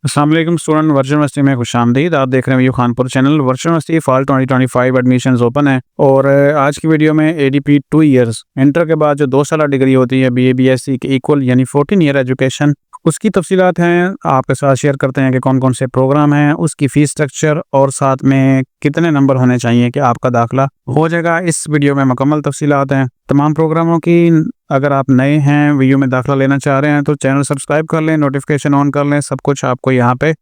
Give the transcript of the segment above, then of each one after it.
अस्सलाम वालेकुम student, virtual university में खुशामदीद। आप देख रहे हैं view Khanpur channel. Virtual university fall 2025 admissions open है और आज की वीडियो में एडीपी 2 इयर्स इंटर के बाद जो 2 साल डिग्री होती है बीए बीएससी के इक्वल यानी 14 ईयर एजुकेशन, उसकी तफसीलात हैं आपके साथ शेयर करते हैं कि कौन कौन से प्रोग्राम हैं, उसकी फ़ीस स्ट्रक्चर और साथ में कितने नंबर होने चाहिए कि आपका दाखिला हो जाएगा। इस वीडियो में मुकम्मल तफसीलात हैं तमाम प्रोग्रामों की। अगर आप नए हैं, वीडियो में दाखिला लेना चाह रहे हैं तो चैनल सब्सक्राइब कर लें, नोटिफिकेशन ऑन कर लें, सब कुछ आपको यहाँ पे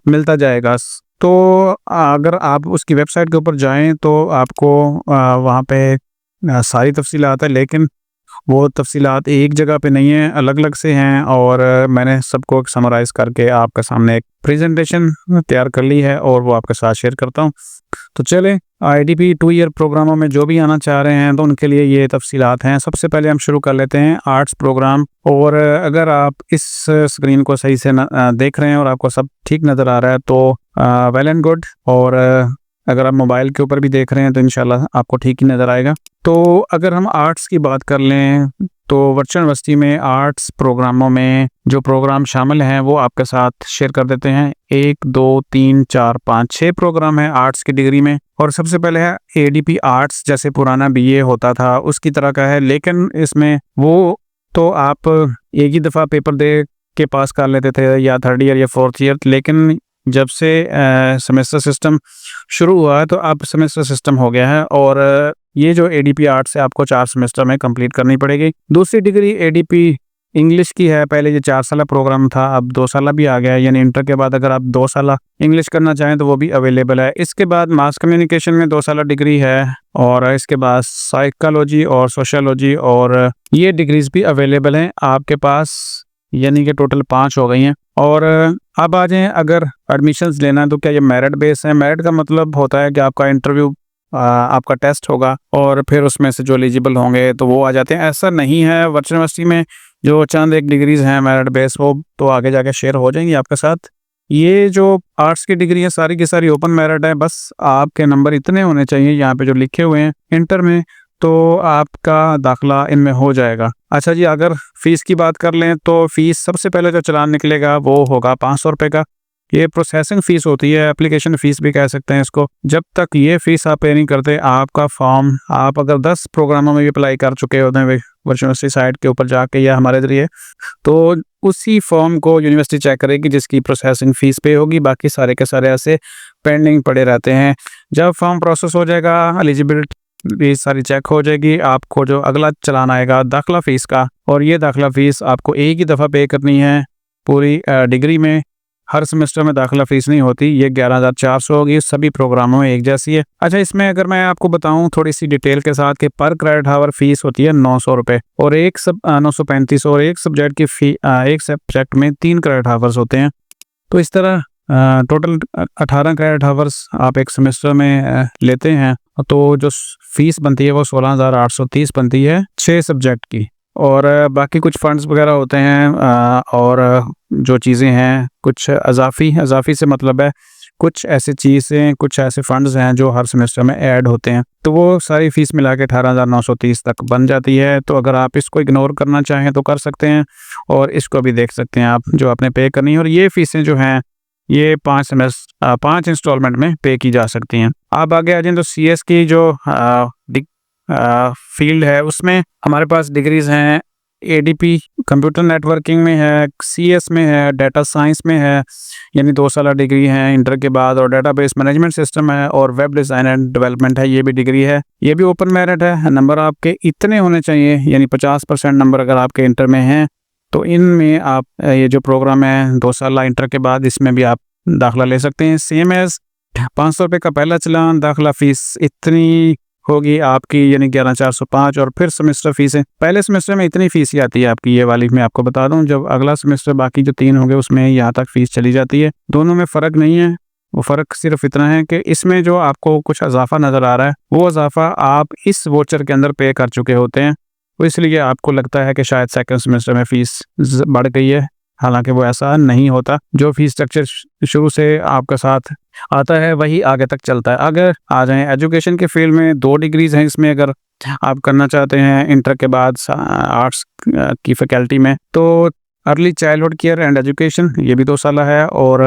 मिलता जाएगा। तो अगर आप उसकी वेबसाइट के ऊपर जाएं तो आपको वहाँ पे सारी तफसीलात है, लेकिन वो तफसीलात एक जगह पे नहीं है, अलग अलग से हैं और मैंने सबको समराइज़ करके आपके सामने एक प्रेजेंटेशन तैयार कर ली है और वो आपके साथ शेयर करता हूँ। तो चलें, आईडीपी 2 ईयर प्रोग्रामों में जो भी आना चाह रहे हैं तो उनके लिए ये तफसीलात हैं। सबसे पहले हम शुरू कर लेते हैं आर्ट्स प्रोग्राम। और अगर आप इस स्क्रीन को सही से देख रहे हैं और आपको सब ठीक नज़र आ रहा है तो वेल एंड गुड, और अगर आप मोबाइल के ऊपर भी देख रहे हैं तो इंशाल्लाह आपको ठीक ही नज़र आएगा। तो अगर हम आर्ट्स की बात कर लें तो वर्चुअल यूनिवर्सिटी में आर्ट्स प्रोग्रामों में जो प्रोग्राम शामिल हैं वो आपके साथ शेयर कर देते हैं। 1 2 3 4 5 6 प्रोग्राम है आर्ट्स की डिग्री में। और सबसे पहले है एडीपी आर्ट्स, जैसे पुराना बीए होता था उसकी तरह का है, लेकिन इसमें वो तो आप एक ही दफ़ा पेपर दे के पास कर लेते थे, या 3rd ईयर या 4th ईयर। लेकिन जब से सेमेस्टर सिस्टम शुरू हुआ है तो अब सेमेस्टर सिस्टम हो गया है और ये जो एडीपी आर्ट्स है आपको 4 सेमेस्टर में कंप्लीट करनी पड़ेगी। दूसरी डिग्री एडीपी इंग्लिश की है। पहले ये 4 साल प्रोग्राम था, अब 2 साल भी आ गया है, यानी इंटर के बाद अगर आप 2 साल इंग्लिश करना चाहें तो वो भी अवेलेबल है। इसके बाद मास कम्युनिकेशन में 2 साल डिग्री है और इसके बाद साइकोलॉजी और सोशियोलॉजी, और ये डिग्रीज भी अवेलेबल हैं आपके पास, यानी कि टोटल 5 हो गई हैं। और अब आ जाएं, अगर एडमिशन्स लेना है तो क्या ये मेरिट बेस है? मेरिट का मतलब होता है कि आपका इंटरव्यू, आपका टेस्ट होगा और फिर उसमें से जो एलिजिबल होंगे तो वो आ जाते हैं। ऐसा नहीं है, वर्चुअल यूनिवर्सिटी में जो चंद एक डिग्रीज हैं मेरिट बेस, वो तो आगे जाके शेयर हो जाएंगी आपके साथ। ये जो आर्ट्स की डिग्री है सारी की सारी ओपन मेरिट है, बस आपके नंबर इतने होने चाहिए यहाँ पे जो लिखे हुए हैं इंटर में, तो आपका दाखिला इनमें हो जाएगा। अच्छा जी, अगर फ़ीस की बात कर लें तो फ़ीस सबसे पहले जो चालान निकलेगा वो होगा 500 रुपये का। ये प्रोसेसिंग फ़ीस होती है, एप्लीकेशन फ़ीस भी कह सकते हैं इसको। जब तक ये फ़ीस आप पे नहीं करते, आपका फॉर्म, आप अगर 10 प्रोग्रामों में भी अप्लाई कर चुके होते हैं वर्चुअल यूनिवर्सिटी साइट के ऊपर जाके या हमारे ज़रिए, तो उसी फॉर्म को यूनिवर्सिटी चेक करेगी जिसकी प्रोसेसिंग फ़ीस पे होगी। बाकी सारे के सारे ऐसे पेंडिंग पड़े रहते हैं। जब फॉर्म प्रोसेस हो जाएगा, एलिजिबिलिटी ये सारी चेक हो जाएगी, आपको जो अगला चालान आएगा दाखिला फ़ीस का, और ये दाखिला फ़ीस आपको एक ही दफ़ा पे करनी है पूरी डिग्री में। हर सेमेस्टर में दाखिला फ़ीस नहीं होती, ये 11,400 होगी, सभी प्रोग्रामों में एक जैसी है। अच्छा, इसमें अगर मैं आपको बताऊं थोड़ी सी डिटेल के साथ कि पर क्रेडिट आवर फ़ीस होती है 900 रुपये और 935, और एक सब्जेक्ट की एक सब्जेक्ट में 3 क्रेडिट आवर्स होते हैं। तो इस तरह टोटल 18 क्रेडिट आवर्स आप एक सेमेस्टर में लेते हैं, तो जो फ़ीस बनती है वो 16,830 बनती है 6 सब्जेक्ट की। और बाकी कुछ फंड्स वगैरह होते हैं और जो चीज़ें हैं, कुछ अजाफ़ी से मतलब है कुछ ऐसी चीज़ें, कुछ ऐसे फंड्स हैं जो हर सेमेस्टर में ऐड होते हैं, तो वो सारी फ़ीस मिला के 18,930 तक बन जाती है। तो अगर आप इसको इग्नोर करना चाहें तो कर सकते हैं, और इसको भी देख सकते हैं आप जो आपने पे करनी है। और ये फ़ीसें जो हैं ये 5 इंस्टॉलमेंट में पे की जा सकती हैं। आप आगे आ जाएं तो सीएस की जो फील्ड है उसमें हमारे पास डिग्रीज़ हैं। एडीपी कंप्यूटर नेटवर्किंग में है, सीएस में है, डाटा साइंस में है, यानी 2 साल डिग्री है इंटर के बाद, और डेटाबेस मैनेजमेंट सिस्टम है, और वेब डिज़ाइन एंड डेवलपमेंट है, ये भी डिग्री है, ये भी ओपन मेरिट है। नंबर आपके इतने होने चाहिए, यानी 50% नंबर अगर आपके इंटर में हैं तो इनमें आप ये जो प्रोग्राम है 2 साल इंटर के बाद, इसमें भी आप दाखिला ले सकते हैं। सेम एज़ 500 रुपये का पहला चालान, दाखिला फ़ीस इतनी होगी आपकी, यानी 11,405, और फिर सेमेस्टर फ़ीस है। पहले सेमेस्टर में इतनी फ़ीस ही आती है आपकी, ये वाली मैं आपको बता दूं। जब अगला सेमेस्टर बाकी जो 3 होंगे उसमें यहाँ तक फ़ीस चली जाती है। दोनों में फ़र्क नहीं है, वो फ़र्क सिर्फ इतना है कि इसमें जो आपको कुछ इजाफा नज़र आ रहा है वो इजाफा आप इस वोचर के अंदर पे कर चुके होते हैं, तो इसलिए आपको लगता है कि शायद सेकंड सेमेस्टर में फ़ीस बढ़ गई है, हालांकि वो ऐसा नहीं होता। जो फीस स्ट्रक्चर शुरू से आपके साथ आता है वही आगे तक चलता है। अगर आ जाएं एजुकेशन के फील्ड में, 2 डिग्रीज़ हैं इसमें। अगर आप करना चाहते हैं इंटर के बाद आर्ट्स की फैकल्टी में, तो early childhood care and education ये भी 2 साल है, और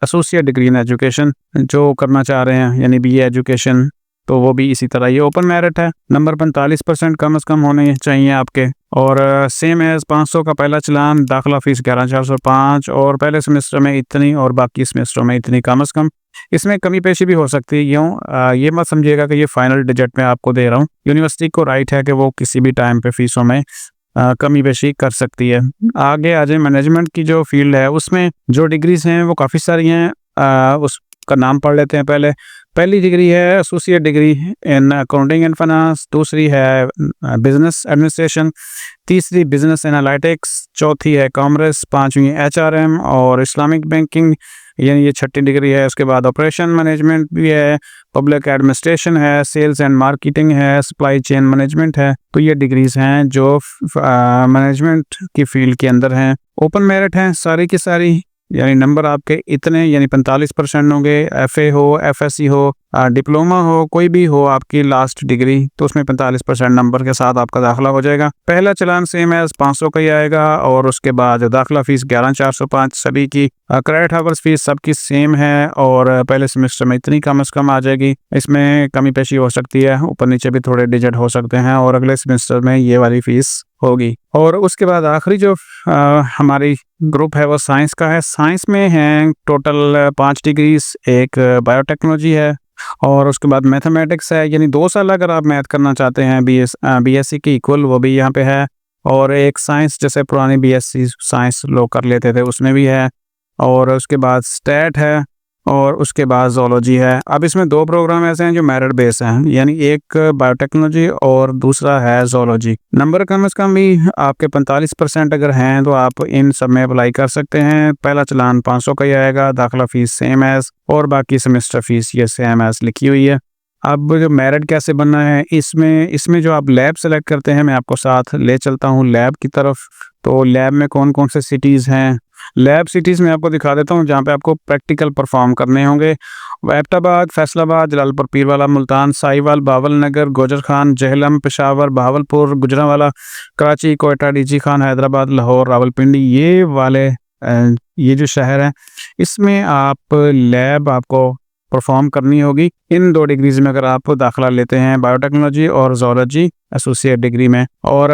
एसोसिएट डिग्री इन एजुकेशन जो करना चाह रहे हैं यानी बीए एजुकेशन, तो वो भी इसी तरह ये ओपन मेरिट है। नंबर 45% कम से कम होने चाहिए आपके, और सेम एज 500 का पहला चालान, दाखिला फीस 11,405, और पहले सेमेस्टर में इतनी और बाकी सेमेस्टर में इतनी कम से कम। इसमें कमी पेशी भी हो सकती है, यूँ ये मत समझिएगा कि ये फाइनल डिजिट में आपको दे रहा हूँ। यूनिवर्सिटी को राइट है कि वो किसी भी टाइम पे फीसों में कमी पेशी कर सकती है। आगे आ जाए मैनेजमेंट की जो फील्ड है, उसमें जो डिग्रीज हैं वो काफ़ी सारी हैं। उसका नाम पढ़ लेते हैं पहले। पहली डिग्री है associate degree in accounting and finance, दूसरी है बिजनेस एडमिनिस्ट्रेशन, तीसरी बिजनेस एनालिटिक्स, चौथी है कॉमर्स, पांचवी एचआरएम और इस्लामिक बैंकिंग, यानी ये छठी डिग्री है। उसके बाद ऑपरेशन मैनेजमेंट भी है, पब्लिक एडमिनिस्ट्रेशन है, सेल्स एंड मार्केटिंग है, सप्लाई चेन मैनेजमेंट है। तो ये डिग्रीज हैं जो मैनेजमेंट की फील्ड के अंदर हैं। ओपन मेरिट हैं सारी की सारी, यानी नंबर आपके इतने यानी 45% होंगे। एफए हो, एफएससी हो, डिप्लोमा हो, कोई भी हो आपकी लास्ट डिग्री, तो उसमें 45% नंबर के साथ आपका दाखिला हो जाएगा। पहला चालान सेम एज 500 का ही आएगा, और उसके बाद दाखिला फीस 11,405 सभी की। क्रेडिट आवर्स फीस सबकी सेम है, और पहले सेमेस्टर में इतनी कम से कम आ जाएगी। इसमें कमी पेशी हो सकती है, ऊपर नीचे भी थोड़े डिजिट हो सकते हैं, और अगले सेमेस्टर में ये वाली फीस होगी। और उसके बाद आखिरी जो हमारी ग्रुप है वो साइंस का है। साइंस में है टोटल 5 डिग्रीज, एक बायोटेक्नोलॉजी है, और उसके बाद मैथमेटिक्स है, यानी 2 साल अगर आप मैथ करना चाहते हैं बीएससी की इक्वल, वो भी यहाँ पे है। और एक साइंस जैसे पुरानी बीएससी साइंस लोग कर लेते थे उसमें भी है, और उसके बाद स्टैट है, और उसके बाद ज़ूलॉजी है। अब इसमें 2 प्रोग्राम ऐसे हैं जो मेरिट बेस हैं, यानी एक बायोटेक्नोलॉजी और दूसरा है ज़ूलॉजी। नंबर कम से कम भी आपके 45% अगर हैं तो आप इन सब में अप्लाई कर सकते हैं। पहला चालान 500 का ही आएगा, दाखिला फीस सेम एज, और बाकी सेमेस्टर फीस ये सेम एज लिखी हुई है। अब जो मेरिट कैसे बनना है, इसमें जो आप लैब सेलेक्ट करते हैं, मैं आपको साथ ले चलता हूँ लैब की तरफ। तो लैब में कौन कौन से सिटीज़ हैं, लैब सिटीज़ में आपको दिखा देता हूँ जहाँ पे आपको प्रैक्टिकल परफॉर्म करने होंगे। एबटाबाद, फैसलाबाद, जलालपुर पीरवाला, मुल्तान, साहिवाल, बावल नगर, गोजर खान, जहलम, पेशावर, बहावलपुर, गुजरांवाला, कराची, कोयटा, डीजी खान, हैदराबाद, लाहौर, रावलपिंडी, ये वाले ये जो शहर हैं, इसमें आप लैब आपको परफॉर्म करनी होगी। इन 2 डिग्रीज में अगर आप दाखिला लेते हैं, बायोटेक्नोलॉजी और ज़ूलॉजी एसोसिएट डिग्री में, और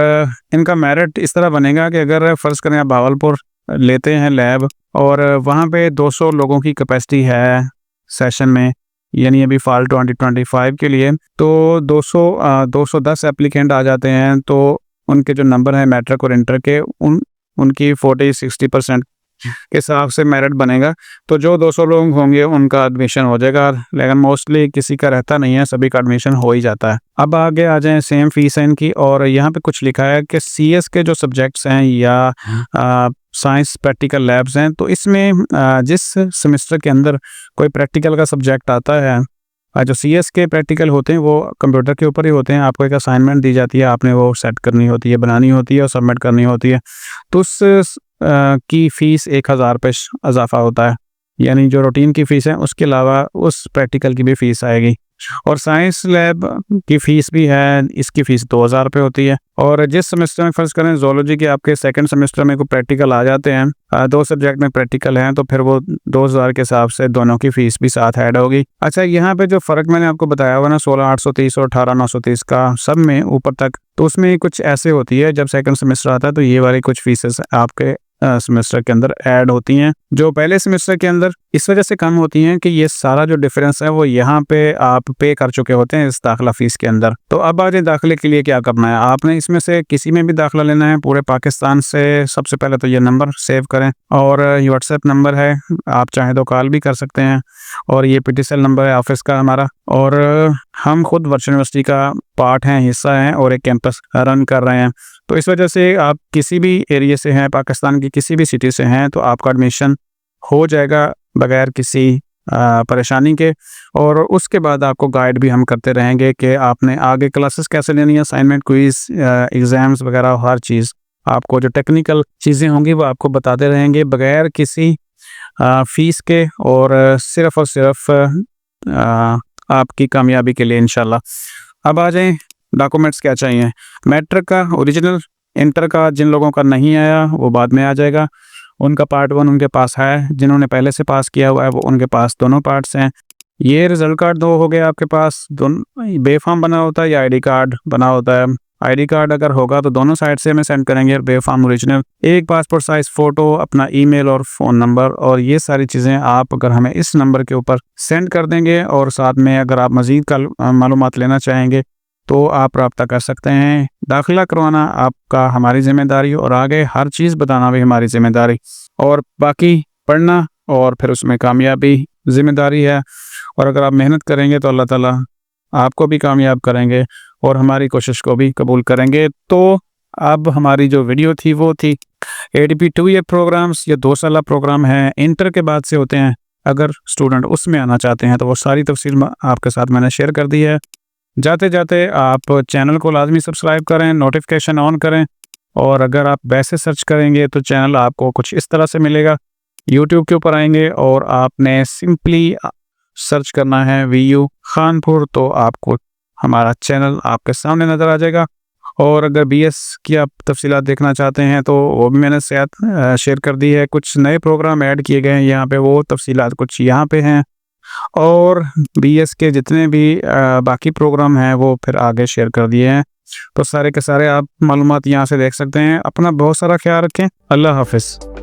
इनका मेरिट इस तरह बनेगा कि अगर फ़र्ज़ करें आप भावलपुर लेते हैं लैब, और वहाँ पे 200 लोगों की कैपेसिटी है सेशन में, यानी अभी फॉल 2025 के लिए, तो 210 एप्लीकेंट आ जाते हैं। तो उनके जो नंबर हैं मैट्रिक और इंटर के, उनकी 40-60% के हिसाब से मेरिट बनेगा। तो जो 200 लोग होंगे उनका एडमिशन हो जाएगा, लेकिन मोस्टली किसी का रहता नहीं है, सभी का एडमिशन हो ही जाता है। अब आगे आ जाएं, सेम फीस है इनकी, और यहाँ पे कुछ लिखा है कि सीएस के जो सब्जेक्ट्स हैं या साइंस प्रैक्टिकल लैब्स हैं, तो इसमें जिस सेमेस्टर के अंदर कोई प्रैक्टिकल का सब्जेक्ट आता है, जो सीएस के प्रैक्टिकल होते हैं वो कंप्यूटर के ऊपर ही होते हैं। आपको एक असाइनमेंट दी जाती है, आपने वो सेट करनी होती है, बनानी होती है और सबमिट करनी होती है। तो उस की फ़ीस 1,000 रुपये इजाफा होता है, यानी जो रूटीन की फ़ीस है उसके अलावा उस प्रैक्टिकल की भी फ़ीस आएगी। और साइंस लैब की फ़ीस भी है, इसकी फ़ीस 2,000 रुपये होती है। और जिस सेमेस्टर में फ़र्ज़ करें ज़ूलॉजी के आपके सेकंड सेमेस्टर में कोई प्रैक्टिकल आ जाते हैं, 2 सब्जेक्ट में प्रैक्टिकल हैं, तो फिर वो 2,000 के हिसाब से दोनों की फ़ीस भी साथ ऐड होगी। अच्छा, यहाँ पे जो फ़र्क मैंने आपको बताया हुआ ना 16,830 और 18,930 का सब में ऊपर तक, तो उसमें कुछ ऐसे होती है जब सेकंड सेमेस्टर आता है तो ये वाली कुछ फ़ीसेस आपके सेमेस्टर के अंदर ऐड होती हैं, जो पहले सेमेस्टर के अंदर इस वजह से कम होती हैं कि ये सारा जो डिफरेंस है वो यहाँ पे आप पे कर चुके होते हैं इस दाखिला फीस के अंदर। तो अब आज दाखिले के लिए क्या करना है, आपने इसमें से किसी में भी दाखिला लेना है पूरे पाकिस्तान से। सबसे पहले तो ये नंबर सेव करें, और ये व्हाट्सएप नंबर है, आप चाहें तो कॉल भी कर सकते हैं, और ये PTCL नंबर है ऑफिस का हमारा। और हम खुद वर्चुअल यूनिवर्सिटी का पार्ट हैं, हिस्सा हैं, और एक कैंपस रन कर रहे हैं। तो इस वजह से आप किसी भी एरिया से हैं, पाकिस्तान की किसी भी सिटी से हैं, तो आपका एडमिशन हो जाएगा बगैर किसी परेशानी के। और उसके बाद आपको गाइड भी हम करते रहेंगे कि आपने आगे क्लासेस कैसे लेनी है, असाइनमेंट, क्विज, एग्ज़ाम्स वगैरह, हर चीज़ आपको जो टेक्निकल चीज़ें होंगी वो आपको बताते रहेंगे बगैर किसी फ़ीस के, और सिर्फ़ आपकी कामयाबी के लिए इंशाल्लाह। अब आ जाएं डॉक्यूमेंट्स क्या चाहिए। मैट्रिक का ओरिजिनल, इंटर का जिन लोगों का नहीं आया वो बाद में आ जाएगा, उनका पार्ट 1 उनके पास है। जिन्होंने पहले से पास किया हुआ है वो उनके पास दोनों पार्ट्स हैं। ये रिजल्ट कार्ड 2 हो गया आपके पास, दोनों बेफार्म बना होता है या आईडी कार्ड बना होता है। आईडी कार्ड अगर होगा तो दोनों साइड से हमें सेंड करेंगे, और बेफार्म ओरिजिनल एक पासपोर्ट साइज फ़ोटो, अपना ईमेल और फ़ोन नंबर, और ये सारी चीज़ें आप अगर हमें इस नंबर के ऊपर सेंड कर देंगे, और साथ में अगर आप मज़ीद मालूमात लेना चाहेंगे तो आप रब्ता कर सकते हैं। दाखिला करवाना आपका हमारी ज़िम्मेदारी, और आगे हर चीज़ बताना भी हमारी ज़िम्मेदारी, और बाकी पढ़ना और फिर उसमें कामयाबी ज़िम्मेदारी है। और अगर आप मेहनत करेंगे तो अल्लाह ताला आपको भी कामयाब करेंगे और हमारी कोशिश को भी कबूल करेंगे। तो अब हमारी जो वीडियो थी वो थी ADP 2 ईयर प्रोग्राम्स, ये 2 साला प्रोग्राम है, इंटर के बाद से होते हैं। अगर स्टूडेंट उसमें आना चाहते हैं तो वो सारी तफसील आपके साथ मैंने शेयर कर दी है। जाते जाते आप चैनल को लाजमी सब्सक्राइब करें, नोटिफिकेशन ऑन करें, और अगर आप वैसे सर्च करेंगे तो चैनल आपको कुछ इस तरह से मिलेगा। यूट्यूब के ऊपर आएंगे और आपने सिंपली सर्च करना है VU खानपुर, तो आपको हमारा चैनल आपके सामने नज़र आ जाएगा। और अगर BS की आप तफसीलात देखना चाहते हैं तो वो भी मैंने साथ शेयर कर दी है। कुछ नए प्रोग्राम ऐड किए गए हैं यहाँ पे, वो तफसीलात कुछ यहाँ पे हैं, और BS के जितने भी बाकी प्रोग्राम हैं वो फिर आगे शेयर कर दिए हैं। तो सारे के सारे आप मालूमात यहाँ से देख सकते हैं। अपना बहुत सारा ख्याल रखें। अल्लाह हाफिज़।